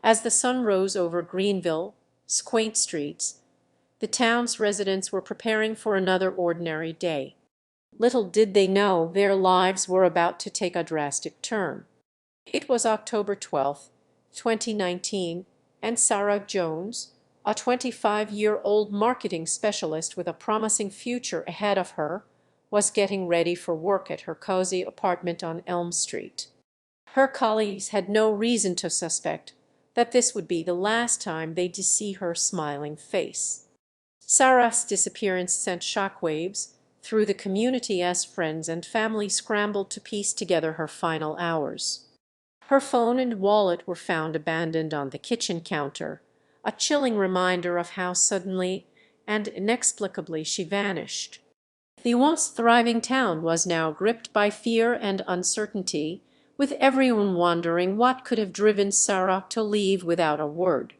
As the sun rose over Greenville's quaint streets, the town's residents were preparing for another ordinary day. Little did they know their lives were about to take a drastic turn. It was October 12th, 2019, and Sarah Jones, a 25-year-old marketing specialist with a promising future ahead of her, was getting ready for work at her cozy apartment on Elm Street. Her colleagues had no reason to suspect that this would be the last time they'd see her smiling face. Sarah's disappearance sent shockwaves through the community as friends and family scrambled to piece together her final hours. Her phone and wallet were found abandoned on the kitchen counter, a chilling reminder of how suddenly and inexplicably she vanished. The once thriving town was now gripped by fear and uncertainty, with everyone wondering what could have driven Sarah to leave without a word.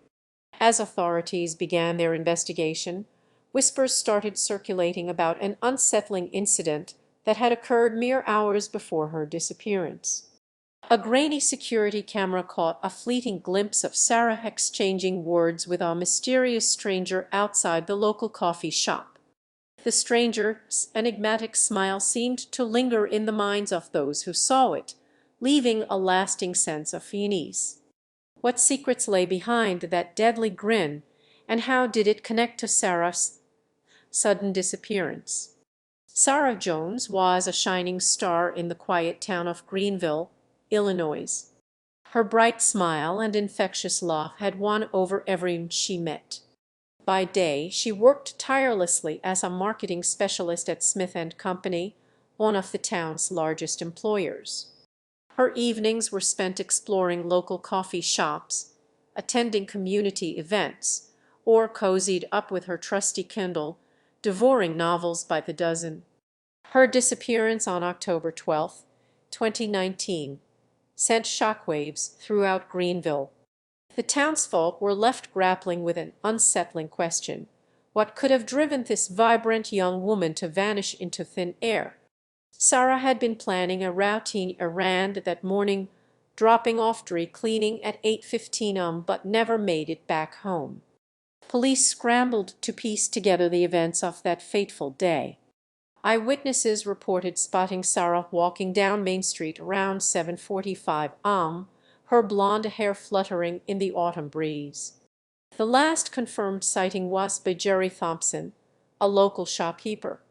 As authorities began their investigation, whispers started circulating about an unsettling incident that had occurred mere hours before her disappearance. A grainy security camera caught a fleeting glimpse of Sarah exchanging words with a mysterious stranger outside the local coffee shop. The stranger's enigmatic smile seemed to linger in the minds of those who saw it, leaving a lasting sense of unease. What secrets lay behind that deadly grin, and how did it connect to Sarah's sudden disappearance? Sarah Jones was a shining star in the quiet town of Greenville, Illinois. Her bright smile and infectious laugh had won over everyone she met. By day, she worked tirelessly as a marketing specialist at Smith & Company, one of the town's largest employers. Her evenings were spent exploring local coffee shops, attending community events, or cozied up with her trusty Kindle, devouring novels by the dozen. Her disappearance on October 12th, 2019, sent shockwaves throughout Greenville. The townsfolk were left grappling with an unsettling question: what could have driven this vibrant young woman to vanish into thin air? Sarah had been planning a routine errand that morning, dropping off dry cleaning at 8:15 am, but never made it back home. Police scrambled to piece together the events of that fateful day. Eyewitnesses reported spotting Sarah walking down Main Street around 7:45 am, her blonde hair fluttering in the autumn breeze. The last confirmed sighting was by Jerry Thompson, a local shopkeeper,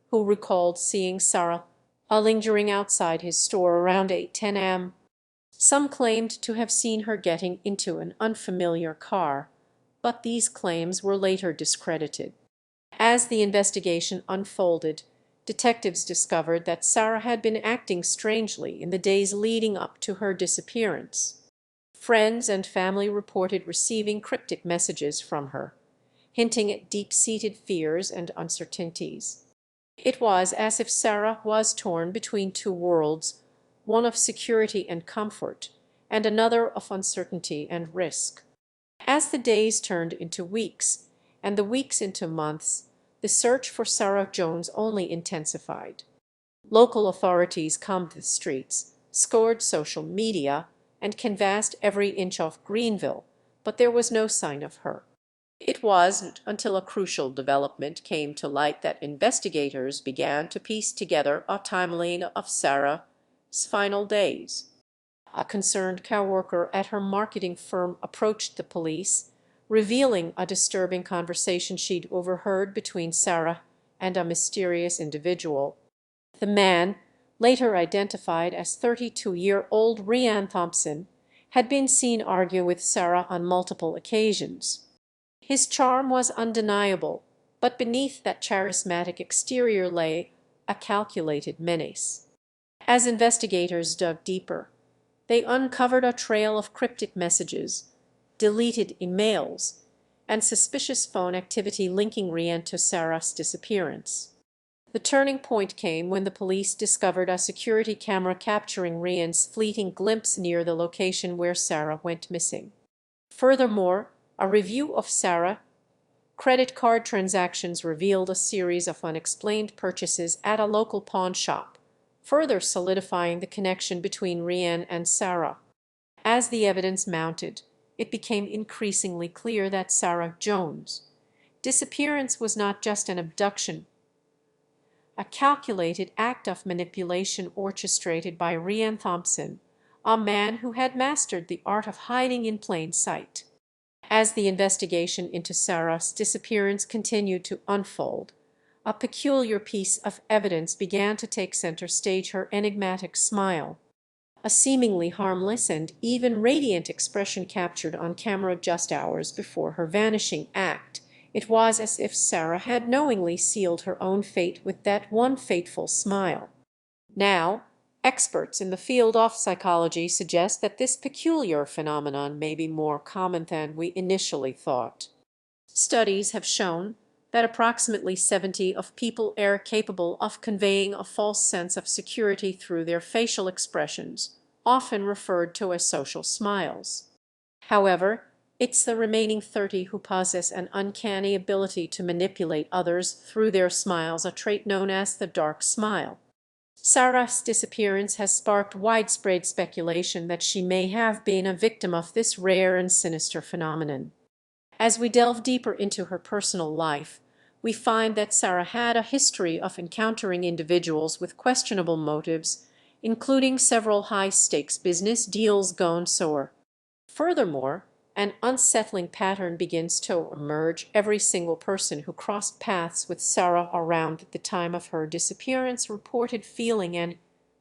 who recalled seeing Sarah lingering outside his store around 8:10 am. Some claimed to have seen her getting into an unfamiliar car, but these claims were later discredited. As the investigation unfolded, detectives discovered that Sarah had been acting strangely in the days leading up to her disappearance. Friends and family reported receiving cryptic messages from her, hinting at deep-seated fears and uncertainties. It was as if Sarah was torn between two worlds, one of security and comfort, and another of uncertainty and risk. As the days turned into weeks, and the weeks into months, the search for Sarah Jones only intensified. Local authorities combed the streets, scoured social media, and canvassed every inch of Greenville, but there was no sign of her. It wasn't until a crucial development came to light that investigators began to piece together a timeline of Sarah's final days. A concerned coworker at her marketing firm approached the police, revealing a disturbing conversation she'd overheard between Sarah and a mysterious individual. The man, later identified as 32-year-old Rian Thompson, had been seen arguing with Sarah on multiple occasions. His charm was undeniable, but beneath that charismatic exterior lay a calculated menace. As investigators dug deeper, they uncovered a trail of cryptic messages, deleted emails, and suspicious phone activity linking Rian to Sarah's disappearance. The turning point came when the police discovered a security camera capturing Rian's fleeting glimpse near the location where Sarah went missing. Furthermore, a review of Sarah's credit card transactions revealed a series of unexplained purchases at a local pawn shop, further solidifying the connection between Rian and Sarah. As the evidence mounted, it became increasingly clear that Sarah Jones' disappearance was not just an abduction, a calculated act of manipulation orchestrated by Rian Thompson, a man who had mastered the art of hiding in plain sight. As the investigation into Sarah's disappearance continued to unfold, a peculiar piece of evidence began to take center stage: her enigmatic smile, a seemingly harmless and even radiant expression captured on camera just hours before her vanishing act. It was as if Sarah had knowingly sealed her own fate with that one fateful smile. Now, experts in the field of psychology suggest that this peculiar phenomenon may be more common than we initially thought. Studies have shown that approximately 70 of people are capable of conveying a false sense of security through their facial expressions, often referred to as social smiles. However, it's the remaining 30 who possess an uncanny ability to manipulate others through their smiles, a trait known as the dark smile. Sarah's disappearance has sparked widespread speculation that she may have been a victim of this rare and sinister phenomenon. As we delve deeper into her personal life, we find that Sarah had a history of encountering individuals with questionable motives, including several high-stakes business deals gone sour. Furthermore, an unsettling pattern begins to emerge. Every single person who crossed paths with Sarah around the time of her disappearance reported feeling an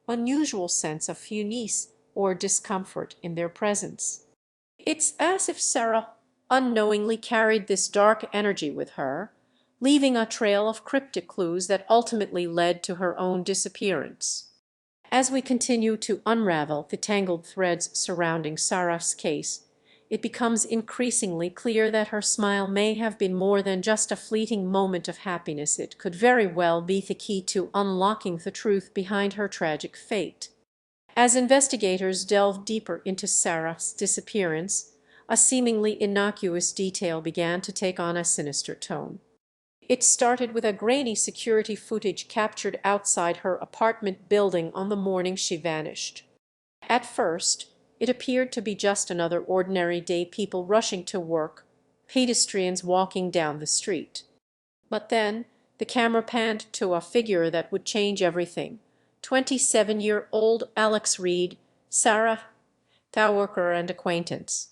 unusual sense of unease or discomfort in their presence. It's as if Sarah unknowingly carried this dark energy with her, leaving a trail of cryptic clues that ultimately led to her own disappearance. As we continue to unravel the tangled threads surrounding Sarah's case, it becomes increasingly clear that her smile may have been more than just a fleeting moment of happiness. It could very well be the key to unlocking the truth behind her tragic fate. As investigators delved deeper into Sarah's disappearance, a seemingly innocuous detail began to take on a sinister tone. It started with a grainy security footage captured outside her apartment building on the morning she vanished. At first, it appeared to be just another ordinary day, people rushing to work, pedestrians walking down the street. But then the camera panned to a figure that would change everything: 27-year-old Alex Reed, Sarah's coworker and acquaintance.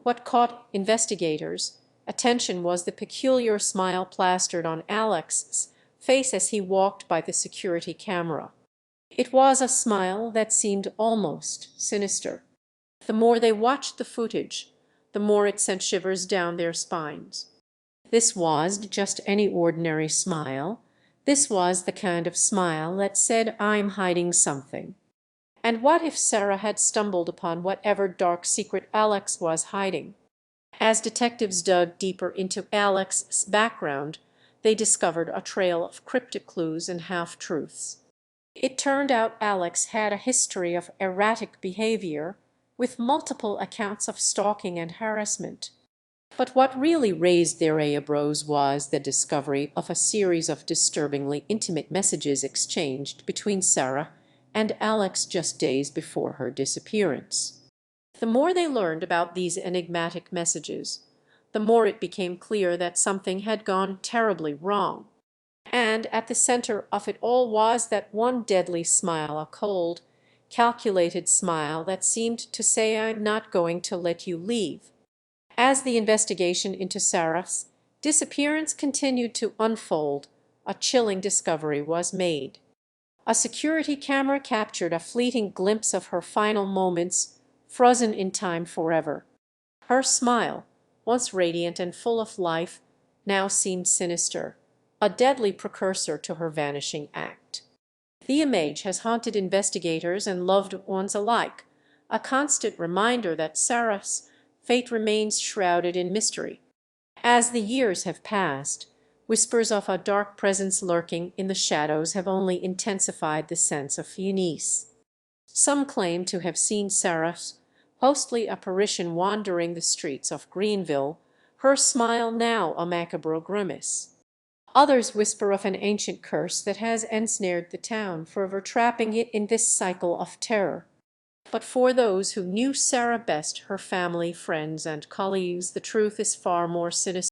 What caught investigators' attention was the peculiar smile plastered on Alex's face as he walked by the security camera. It was a smile that seemed almost sinister. The more they watched the footage, the more it sent shivers down their spines. This wasn't just any ordinary smile. This was the kind of smile that said, "I'm hiding something." And what if Sarah had stumbled upon whatever dark secret Alex was hiding? As detectives dug deeper into Alex's background, they discovered a trail of cryptic clues and half-truths. It turned out Alex had a history of erratic behavior, with multiple accounts of stalking and harassment. But what really raised their eyebrows was the discovery of a series of disturbingly intimate messages exchanged between Sarah and Alex just days before her disappearance. The more they learned about these enigmatic messages, the more it became clear that something had gone terribly wrong. And at the center of it all was that one deadly smile, a cold, calculated smile that seemed to say, "I'm not going to let you leave." As the investigation into Sarah's disappearance continued to unfold, a chilling discovery was made. A security camera captured a fleeting glimpse of her final moments, frozen in time forever. Her smile, once radiant and full of life, now seemed sinister, a deadly precursor to her vanishing act. The image has haunted investigators and loved ones alike, a constant reminder that Sarah's fate remains shrouded in mystery. As the years have passed, whispers of a dark presence lurking in the shadows have only intensified the sense of unease. Some claim to have seen Sarah's ghostly apparition wandering the streets of Greenville, her smile now a macabre grimace. Others whisper of an ancient curse that has ensnared the town, forever trapping it in this cycle of terror. But for those who knew Sarah best, her family, friends, and colleagues, the truth is far more sinister.